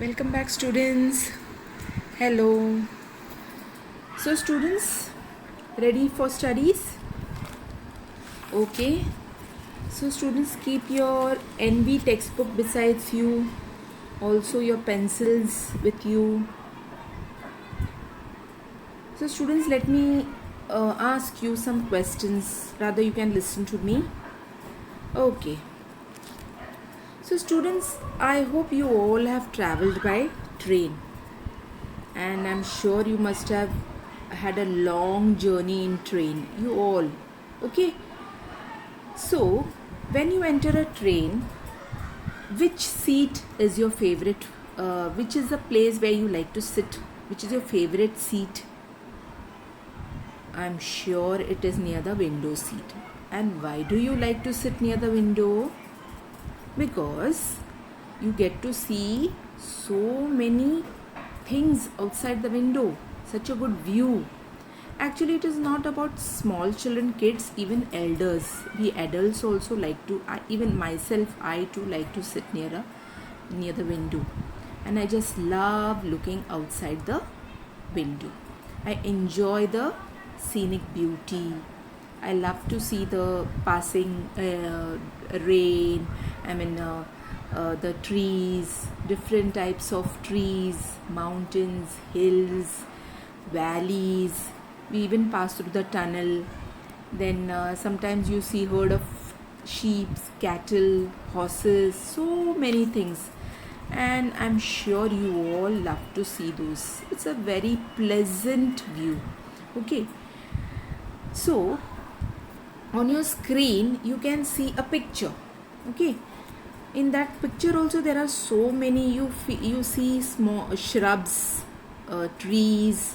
Welcome back, students. Hello. So, students, ready for studies? Okay. So, students, keep your NB textbook besides you, also your pencils with you. So, students, let me ask you some questions. Rather, you can listen to me. Okay. So, students, I hope you all have traveled by train, and I'm sure you must have had a long journey in train. You all, okay? So, when you enter a train, which seat is your favorite? Which is the place where you like to sit? Which is your favorite seat? I'm sure it is near the window seat. And why do you like to sit near the window? Because you get to see so many things outside the window, such a good view. Actually, it is not about small children, kids, even elders. We adults also like to. Even myself, I too like to sit near the window, and I just love looking outside the window. I enjoy the scenic beauty. I love to see the passing rain. The trees, different types of trees, mountains, hills, valleys. We even pass through the tunnel. Then sometimes you see herd of sheep, cattle, horses, so many things. And I'm sure you all love to see those. It's a very pleasant view. Okay. So on your screen you can see a picture. Okay. In that picture also there are so many. You see small shrubs, trees,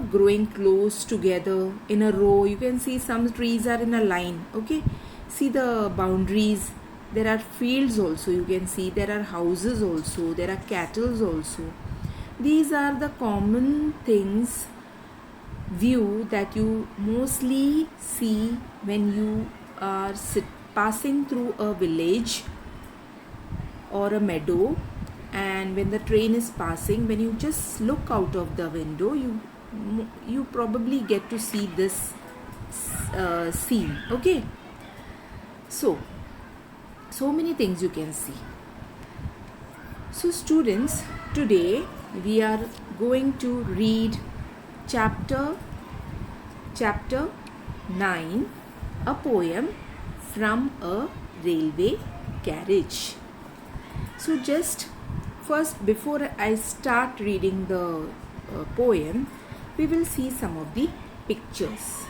growing close together in a row. You can see some trees are in a line. Okay, see the boundaries. There are fields also. You can see there are houses also. There are cattle also. These are the common things view that you mostly see when you are passing through a village or a meadow. And when the train is passing, when you just look out of the window, you probably get to see this scene. Okay, so many things you can see. So students, today we are going to read chapter 9, a poem from a railway carriage. So just first, before I start reading the poem, we will see some of the pictures.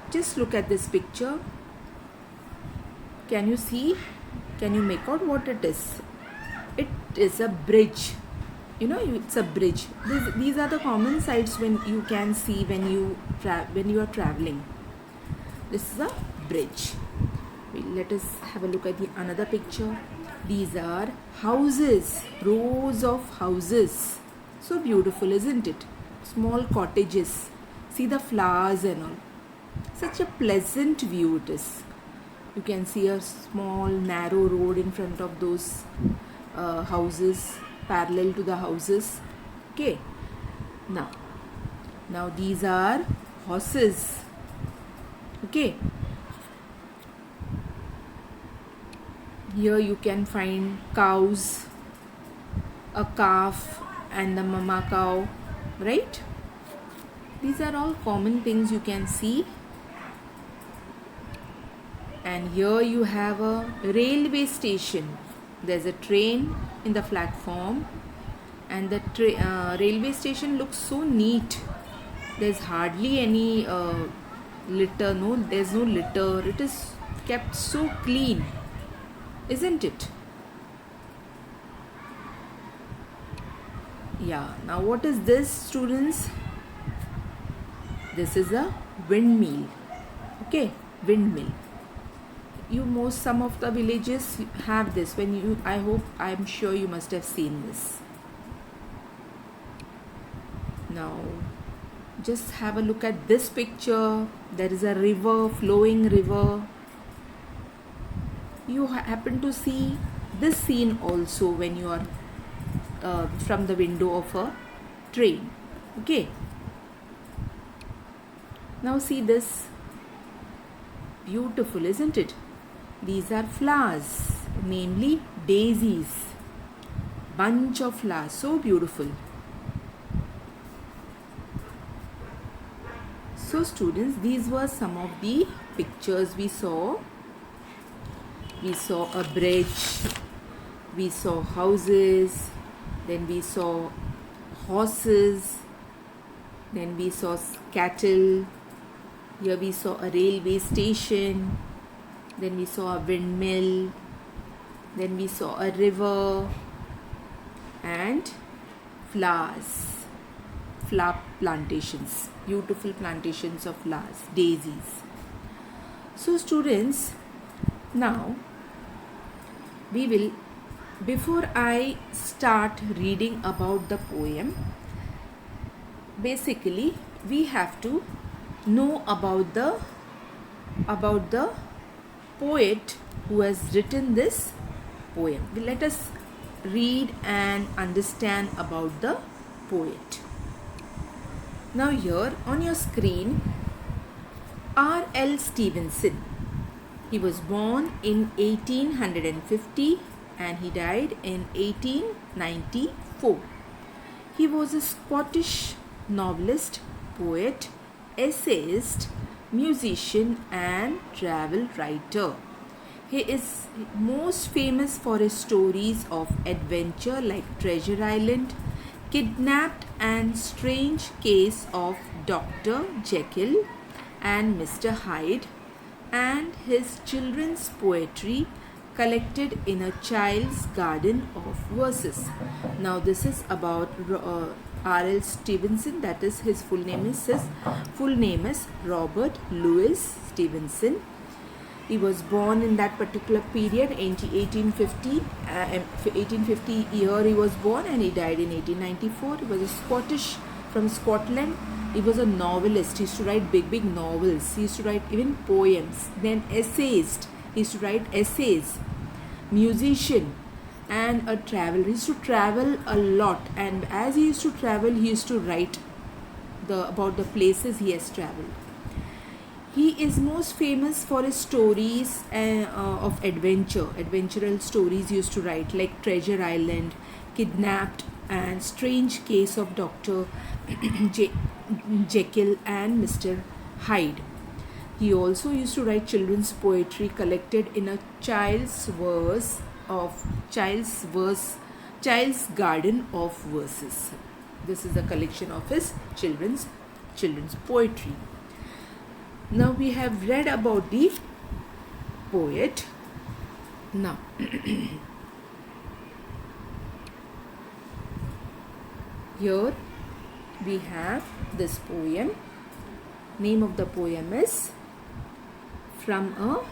Just look at this picture. Can you see? Can you make out what it is? It is a bridge. It's a bridge. These are the common sights when you can see when you are traveling. This is a bridge. Let us have a look at the another picture. These are houses, rows of houses. So beautiful, isn't it? Small cottages. See the flowers and all. Such a pleasant view it is. You can see a small narrow road in front of those houses, parallel to the houses. Okay. Now these are horses. Okay. Here you can find cows, a calf and the mama cow, right? These are all common things you can see. And here you have a railway station. There's a train in the platform, and the railway station looks so neat. There's hardly any litter. No, there's no litter. It is kept so clean, isn't it? Yeah. Now what is this, students? This is a windmill. Okay, windmill. Some of the villages have this. I'm sure you must have seen this. Now just have a look at this picture. There is a river, flowing river. you happen to see this scene also when you are from the window of a train. Okay, now see this, beautiful, isn't it? These are flowers, namely daisies, bunch of flowers, so beautiful. So students, these were some of the pictures we saw. We saw a bridge, we saw houses, then we saw horses, then we saw cattle, here we saw a railway station, then we saw a windmill, then we saw a river and flowers, flower plantations, beautiful plantations of flowers, daisies. So students, now we will, before I start reading about the poem, basically we have to know about the poet who has written this poem. Let us read and understand about the poet. Now here on your screen, R.L. Stevenson. He was born in 1850 and he died in 1894. He was a Scottish novelist, poet, essayist, musician and travel writer. He is most famous for his stories of adventure like Treasure Island, Kidnapped and Strange Case of Dr. Jekyll and Mr. Hyde, and his children's poetry collected in a child's garden of verses. Now this is about R.L. Stevenson, that is his full name is Robert Louis Stevenson. He was born in that particular period, 1850 year he was born, and he died in 1894. He was a from Scotland. He was a novelist. He used to write big novels. He used to write even poems. Then essayist. He used to write essays. Musician and a traveler. He used to travel a lot, and as he used to travel, he used to write about the places he has traveled. He is most famous for his stories of adventural stories he used to write, like Treasure Island, Kidnapped and Strange Case of Dr. Jekyll and Mr. Hyde. He also used to write children's poetry collected in a child's garden of verses. This is a collection of his children's poetry. Now we have read about the poet. Now here we have this poem. Name of the poem is From a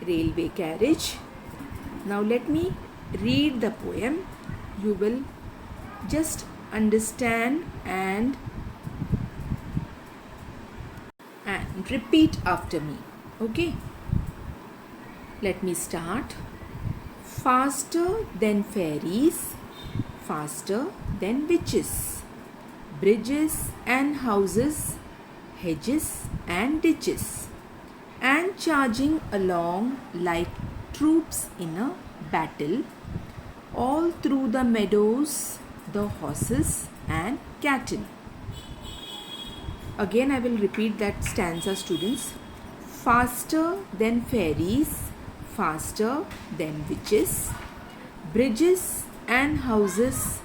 Railway Carriage. Now let me read the poem. You will just understand and repeat after me. Okay, let me start. Faster than fairies, faster than witches, bridges and houses, hedges and ditches, and charging along like troops in a battle, all through the meadows, the horses and cattle. Again, I will repeat that stanza, students. Faster than fairies, faster than witches, bridges and houses,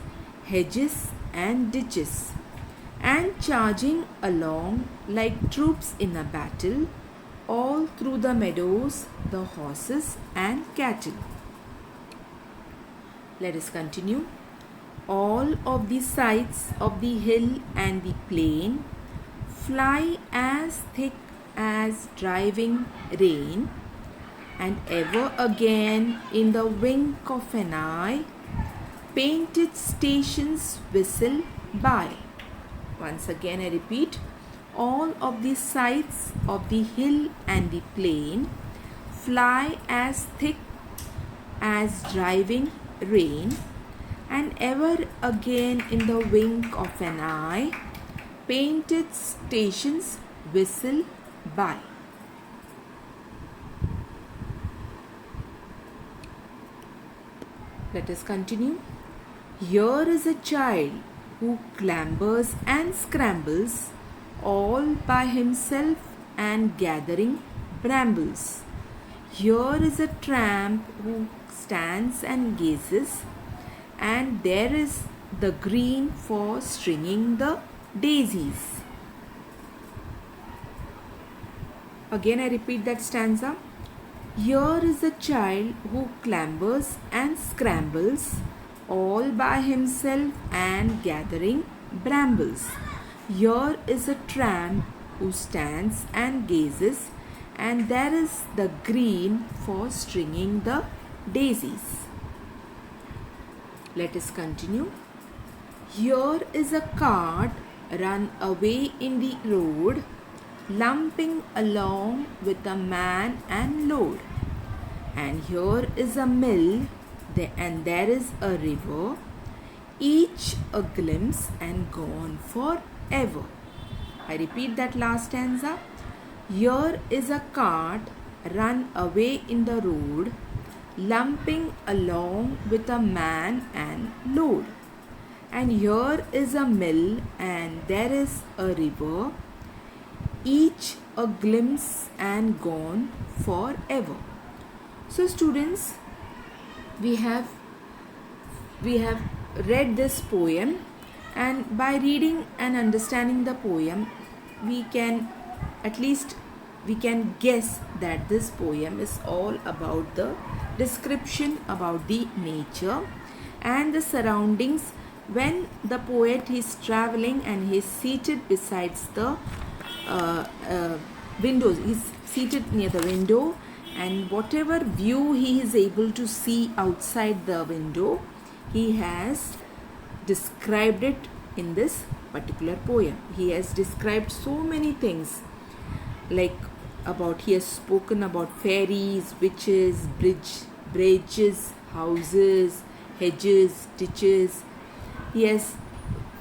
hedges and ditches, and charging along like troops in a battle, all through the meadows, the horses and cattle. Let us continue. All of the sides of the hill and the plain fly as thick as driving rain, and ever again in the wink of an eye, painted stations whistle by. Once again I repeat, all of the sides of the hill and the plain fly as thick as driving rain, and ever again in the wink of an eye, painted stations whistle by. Let us continue. Here is a child who clambers and scrambles all by himself and gathering brambles. Here is a tramp who stands and gazes, and there is the green for stringing the daisies. Again, I repeat that stanza. Here is a child who clambers and scrambles all by himself and gathering brambles. Here is a tramp who stands and gazes, and there is the green for stringing the daisies. Let us continue. Here is a cart run away in the road, lumping along with a man and load. And here is a mill, and there is a river, each a glimpse and gone forever. I repeat that last stanza. Here is a cart run away in the road, lumping along with a man and load. And here is a mill, and there is a river, each a glimpse and gone forever. So students, we have read this poem, and by reading and understanding the poem, we can guess that this poem is all about the description about the nature and the surroundings when the poet is traveling and he is seated besides the windows. He is seated near the window, and whatever view he is able to see outside the window, he has described it in this particular poem. He has described so many things, like he has spoken about fairies, witches, bridges, houses, hedges, ditches. He has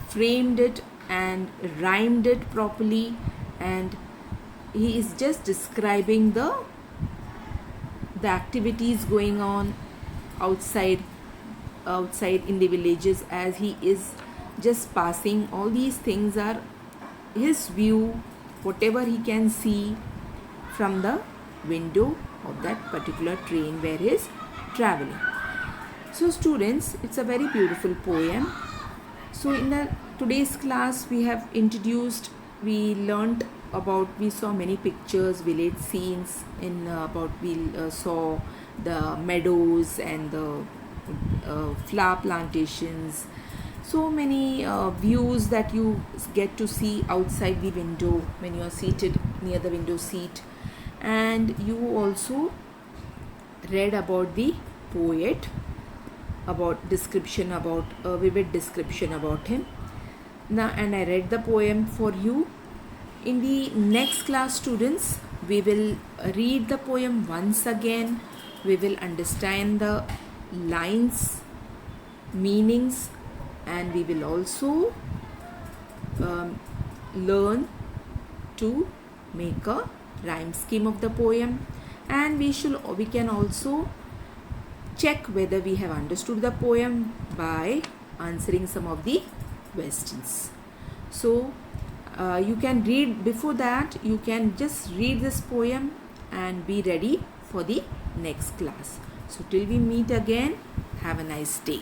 framed it and rhymed it properly, and he is just describing the activities going on outside in the villages as he is just passing. All these things are his view, whatever he can see from the window of that particular train where he is traveling. So students, it's a very beautiful poem. So in today's class we saw many pictures, village scenes, saw the meadows and the flower plantations, so many views that you get to see outside the window when you are seated near the window seat. And you also read about the poet, about a vivid description about him. Now, and I read the poem for you. In the next class, students, we will read the poem once again. We will understand the lines, meanings, and we will also learn to make a rhyme scheme of the poem, and we can also check whether we have understood the poem by answering some of the questions. So you can read, before that you can just read this poem and be ready for the next class. So till we meet again, have a nice day.